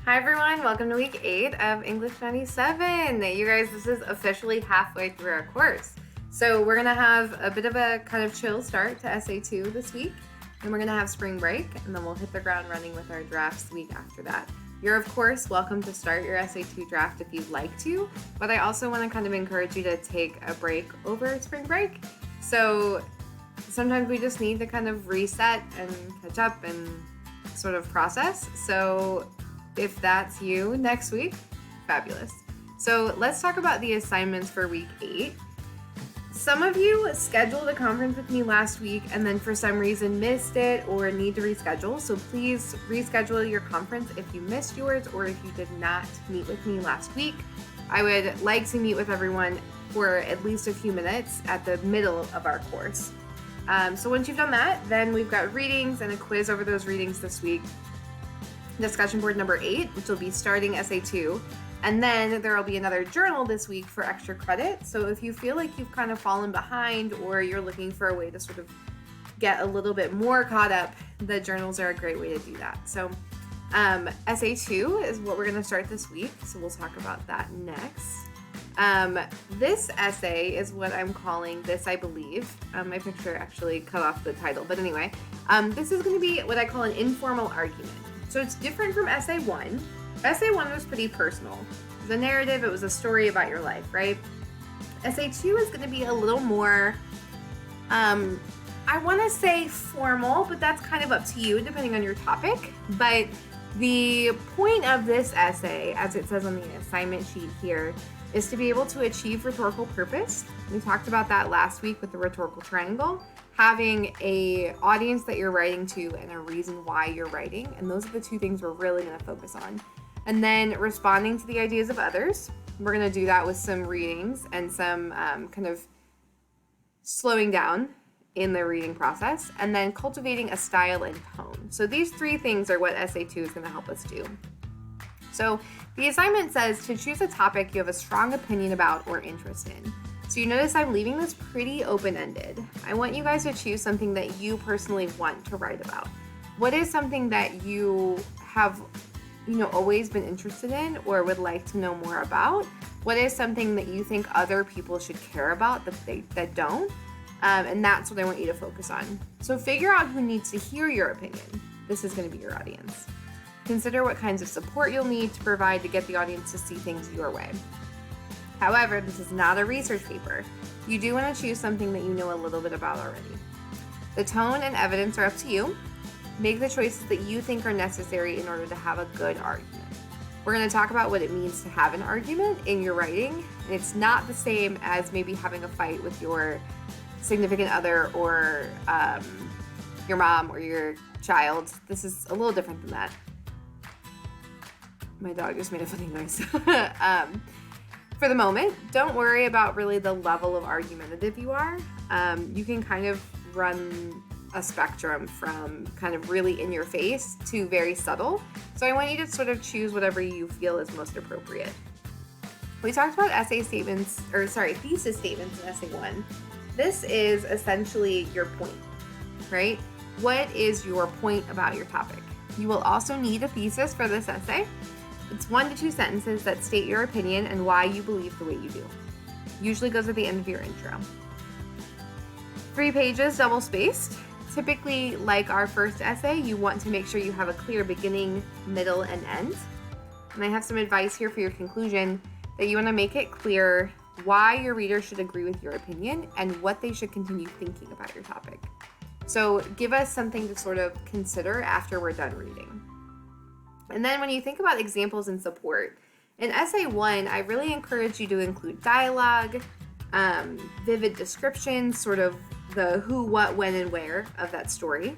Hi everyone, welcome to week 8 of English 97. You guys, this is officially halfway through our course. So we're gonna have a bit of a kind of chill start to SA2 this week, and we're gonna have spring break, and then we'll hit the ground running with our drafts the week after that. You're of course welcome to start your SA2 draft if you'd like to, but I also wanna kind of encourage you to take a break over spring break. So sometimes we just need to kind of reset and catch up and sort of process. So if that's you next week, fabulous. So let's talk about the assignments for week 8. Some of you scheduled a conference with me last week and then for some reason missed it or need to reschedule. So please reschedule your conference if you missed yours or if you did not meet with me last week. I would like to meet with everyone for at least a few minutes at the middle of our course. So once you've done that, then we've got readings and a quiz over those readings this week. Discussion board number 8, which will be starting SA2. And then there will be another journal this week for extra credit. So if you feel like you've kind of fallen behind or you're looking for a way to sort of get a little bit more caught up, the journals are a great way to do that. So SA2 is what we're going to start this week. So we'll talk about that next. This essay is what I'm calling This I Believe. My picture actually cut off the title, but anyway, this is going to be what I call an informal argument. So it's different from Essay 1. Essay 1 was pretty personal. It was a narrative, it was a story about your life, right? Essay 2 is going to be a little more, I want to say formal, but that's kind of up to you depending on your topic. But the point of this essay, as it says on the assignment sheet here, is to be able to achieve rhetorical purpose. We talked about that last week with the rhetorical triangle. Having a audience that you're writing to and a reason why you're writing. And those are the two things we're really going to focus on. And then responding to the ideas of others. We're going to do that with some readings and some kind of slowing down in the reading process. And then cultivating a style and tone. So these three things are what Essay 2 is going to help us do. So the assignment says to choose a topic you have a strong opinion about or interest in. So you notice I'm leaving this pretty open-ended. I want you guys to choose something that you personally want to write about. What is something that you have, always been interested in or would like to know more about? What is something that you think other people should care about that don't? And that's what I want you to focus on. So figure out who needs to hear your opinion. This is going to be your audience. Consider what kinds of support you'll need to provide to get the audience to see things your way. However, this is not a research paper. You do want to choose something that you know a little bit about already. The tone and evidence are up to you. Make the choices that you think are necessary in order to have a good argument. We're going to talk about what it means to have an argument in your writing, and it's not the same as maybe having a fight with your significant other or your mom or your child. This is a little different than that. My dog just made a funny noise. For the moment, don't worry about really the level of argumentative you are. You can kind of run a spectrum from kind of really in your face to very subtle. So I want you to sort of choose whatever you feel is most appropriate. We talked about thesis statements in Essay 1. This is essentially your point, right? What is your point about your topic? You will also need a thesis for this essay. It's 1 to 2 sentences that state your opinion and why you believe the way you do. Usually goes at the end of your intro. 3 pages, double-spaced. Typically, like our first essay, you want to make sure you have a clear beginning, middle, and end. And I have some advice here for your conclusion that you want to make it clear why your reader should agree with your opinion and what they should continue thinking about your topic. So give us something to sort of consider after we're done reading. And then when you think about examples and support, in Essay 1, I really encourage you to include dialogue, vivid descriptions, sort of the who, what, when, and where of that story.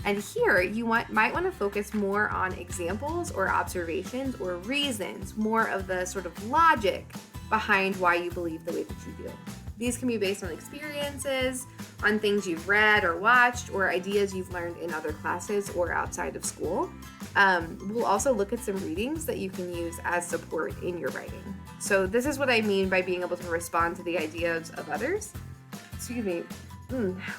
And here, you might want to focus more on examples or observations or reasons, more of the sort of logic behind why you believe the way that you do. These can be based on experiences, on things you've read or watched, or ideas you've learned in other classes or outside of school. We'll also look at some readings that you can use as support in your writing. So this is what I mean by being able to respond to the ideas of others.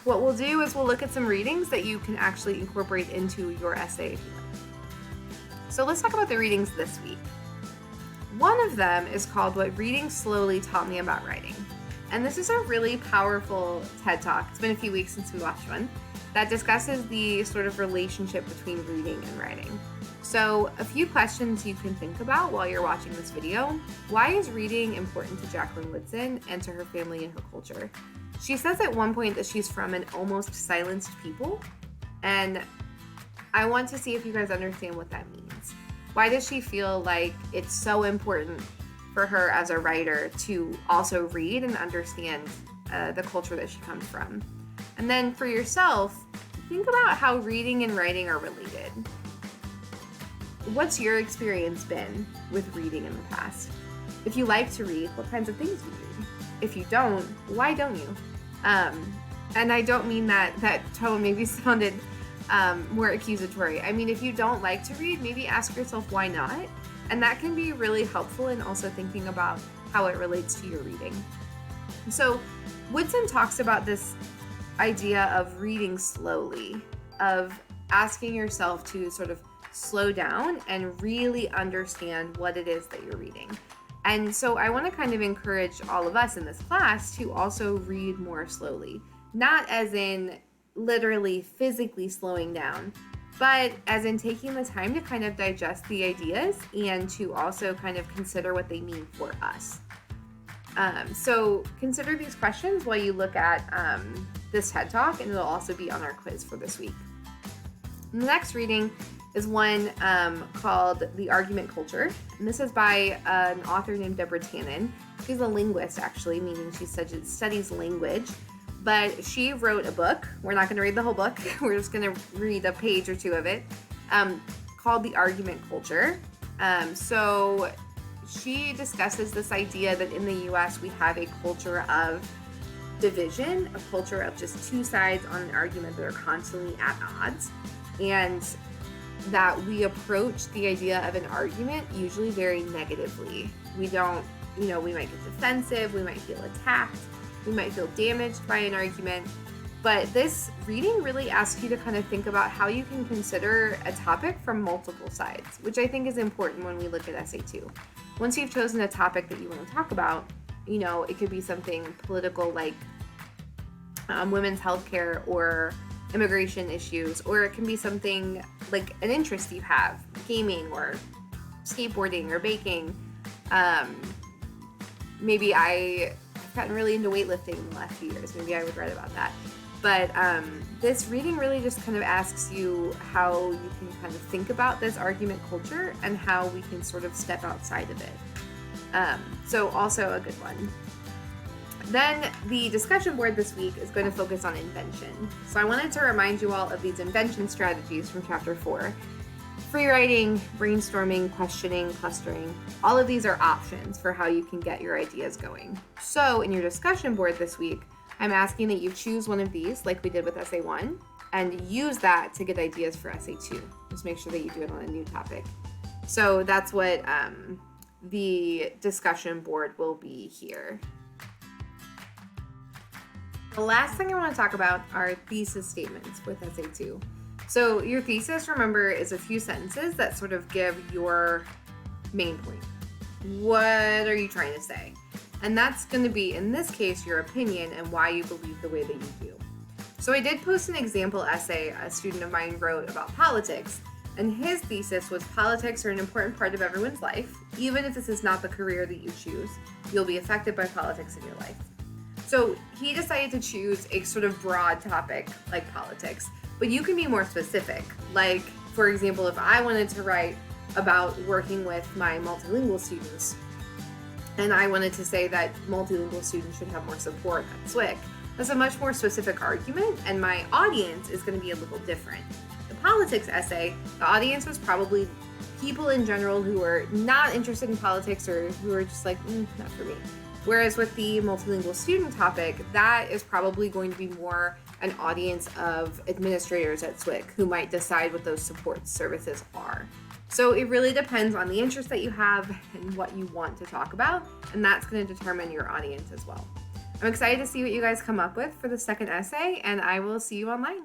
What we'll do is we'll look at some readings that you can actually incorporate into your essay if you like. So let's talk about the readings this week. One of them is called What Reading Slowly Taught Me About Writing. And this is a really powerful TED Talk. It's been a few weeks since we watched one that discusses the sort of relationship between reading and writing. So a few questions you can think about while you're watching this video. Why is reading important to Jacqueline Woodson and to her family and her culture? She says at one point that she's from an almost silenced people, and I want to see if you guys understand what that means. Why does she feel like it's so important for her as a writer to also read and understand the culture that she comes from? And then for yourself, think about how reading and writing are related. What's your experience been with reading in the past? If you like to read, what kinds of things do you read? If you don't, why don't you? And I don't mean that tone maybe sounded more accusatory. I mean, if you don't like to read, maybe ask yourself why not. And that can be really helpful in also thinking about how it relates to your reading. So Woodson talks about this idea of reading slowly, of asking yourself to sort of slow down and really understand what it is that you're reading. And so I want to kind of encourage all of us in this class to also read more slowly, not as in literally physically slowing down, but as in taking the time to kind of digest the ideas and to also kind of consider what they mean for us. So consider these questions while you look at this TED Talk, and it'll also be on our quiz for this week. And the next reading is one called The Argument Culture. And this is by an author named Deborah Tannen. She's a linguist, actually, meaning she studies language. But she wrote a book. We're not going to read the whole book. We're just going to read a page or two of it, called The Argument Culture. So she discusses this idea that in the U.S. we have a culture of division, a culture of just two sides on an argument that are constantly at odds, and that we approach the idea of an argument usually very negatively. We don't, we might get defensive, we might feel attacked, we might feel damaged by an argument. But this reading really asks you to kind of think about how you can consider a topic from multiple sides, which I think is important when we look at Essay 2. Once you've chosen a topic that you want to talk about, it could be something political like women's healthcare or immigration issues, or it can be something like an interest you have, gaming or skateboarding or baking. Maybe I've gotten really into weightlifting in the last few years. Maybe I would write about that. But this reading really just kind of asks you how you can kind of think about this argument culture and how we can sort of step outside of it. So also a good one. Then the discussion board this week is going to focus on invention. So I wanted to remind you all of these invention strategies from chapter 4. Free writing, brainstorming, questioning, clustering, all of these are options for how you can get your ideas going. So in your discussion board this week, I'm asking that you choose one of these, like we did with Essay 1, and use that to get ideas for Essay 2. Just make sure that you do it on a new topic. So that's what the discussion board will be here. The last thing I want to talk about are thesis statements with Essay 2. So your thesis, remember, is a few sentences that sort of give your main point. What are you trying to say? And that's going to be, in this case, your opinion and why you believe the way that you do. So I did post an example essay a student of mine wrote about politics, and his thesis was politics are an important part of everyone's life. Even if this is not the career that you choose, you'll be affected by politics in your life. So he decided to choose a sort of broad topic like politics, but you can be more specific. Like, for example, if I wanted to write about working with my multilingual students, and I wanted to say that multilingual students should have more support at SWIC, that's a much more specific argument, and my audience is going to be a little different. The politics essay, the audience was probably people in general who are not interested in politics or who are just like, not for me. Whereas with the multilingual student topic, that is probably going to be more an audience of administrators at SWIC who might decide what those support services are. So it really depends on the interest that you have and what you want to talk about, and that's going to determine your audience as well. I'm excited to see what you guys come up with for the second essay, and I will see you online.